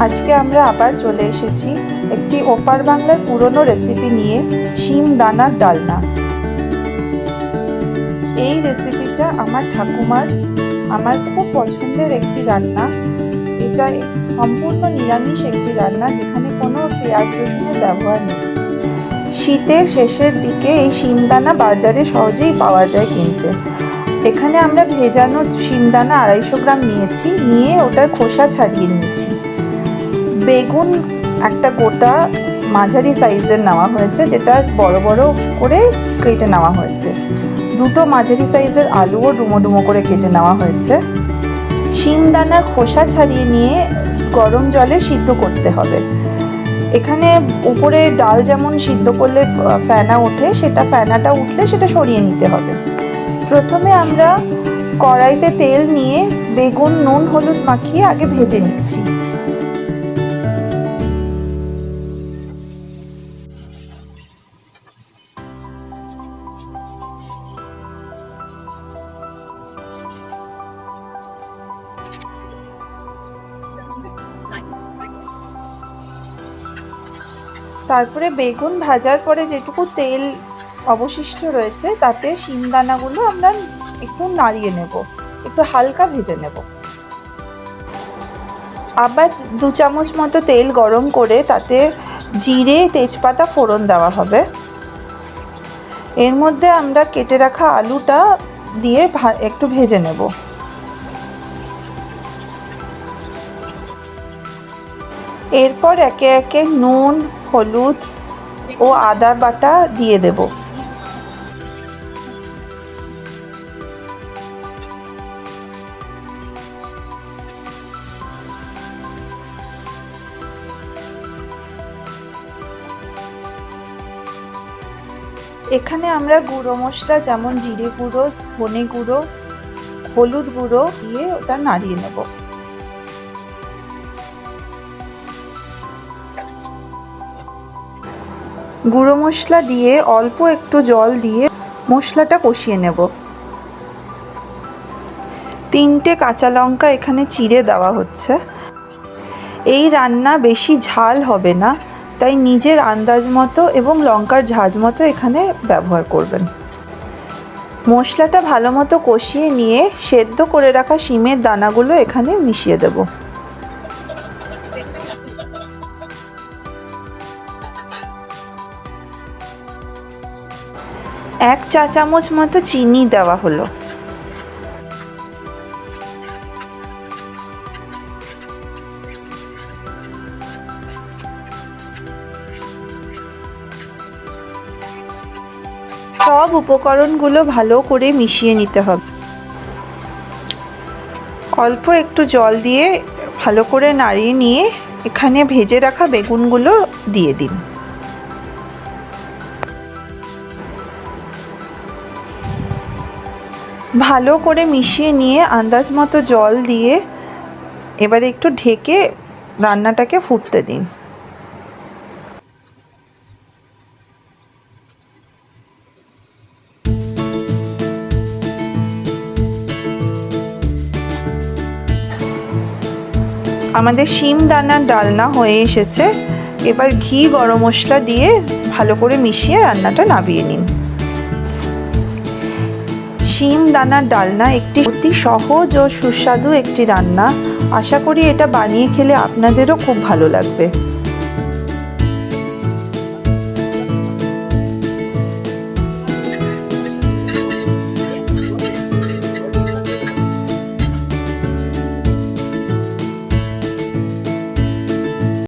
আজকে আমরা আবার চলে এসেছি একটি ওপার বাংলার পুরনো রেসিপি নিয়ে, শিম দানার ডালনা। এই রেসিপিটা আমার ঠাকুমার, আমার খুব পছন্দের একটি রান্না। এটা সম্পূর্ণ নিরামিষ একটি রান্না, যেখানে কোনো পেঁয়াজ রসুনের ব্যবহার নেই। শীতের শেষের দিকে এই শিমদানা বাজারে সহজেই পাওয়া যায় কিনতে। এখানে আমরা ভেজানো শিমদানা 250 গ্রাম নিয়ে ওটার খোসা ছাড়িয়ে নিয়েছি। বেগুন একটা গোটা মাঝারি সাইজের নেওয়া হয়েছে, যেটা বড় বড় করে কেটে নেওয়া হয়েছে। দুটো মাঝারি সাইজের আলুও ডুমো ডুমো করে কেটে নেওয়া হয়েছে। শিমদানার খোসা ছাড়িয়ে নিয়ে গরম জলে সিদ্ধ করতে হবে। এখানে উপরে ডাল যেমন সিদ্ধ করলে ফেনা ওঠে, ফেনাটা উঠলে সেটা সরিয়ে নিতে হবে। প্রথমে আমরা কড়াইতে তেল নিয়ে বেগুন নুন হলুদ মাখিয়ে আগে ভেজে নিচ্ছি। তারপরে বেগুন ভাজার পরে যেটুকু তেল অবশিষ্ট রয়েছে তাতে শিমদানাগুলো আমরা একটু নাড়িয়ে নেব, একটু হালকা ভেজে নেব। আবার 2 চামচ মতো তেল গরম করে তাতে জিরে তেজপাতা ফোড়ন দেওয়া হবে। এর মধ্যে আমরা কেটে রাখা আলুটা দিয়ে একটু ভেজে নেব। এরপর একে একে নুন হলুদ ও আদা বাটা দিয়ে দেব। এখানে আমরা গুঁড়ো মশলা যেমন জিরে গুঁড়ো, ধনে গুঁড়ো, হলুদ গুঁড়ো দিয়ে ওটা নাড়িয়ে নেব। গুঁড়ো মশলা দিয়ে অল্প একটু জল দিয়ে মশলাটা কষিয়ে নেব। 3টে কাঁচা লঙ্কা এখানে চিড়ে দেওয়া হচ্ছে। এই রান্না বেশি ঝাল হবে না, তাই নিজের আন্দাজ মতো এবং লঙ্কার ঝাঁজ মতো এখানে ব্যবহার করবেন। মশলাটা ভালো মতো কষিয়ে নিয়ে সেদ্ধ করে রাখা শিমের দানাগুলো এখানে মিশিয়ে দেব। 1 চা চামচ মতো চিনি দেওয়া হলো। সব উপকরণগুলো ভালো করে মিশিয়ে নিতে হবে। অল্প একটু জল দিয়ে ভালো করে নাড়িয়ে নিয়ে এখানে ভেজে রাখা বেগুনগুলো দিয়ে দিন। ভালো করে মিশিয়ে নিয়ে আন্দাজ মতো জল দিয়ে এবারে একটু ঢেকে রান্নাটাকে ফুটতে দিন। আমাদের শিমদানার ডালনা হয়ে এসেছে। এবার ঘি গরম মশলা দিয়ে ভালো করে মিশিয়ে রান্নাটা নামিয়ে নিন। শিমদানার ডালনা একটি অতি সহজ ও সুস্বাদু একটি রান্না। আশা করি এটা বানিয়ে খেলে আপনাদেরও খুব ভালো লাগবে।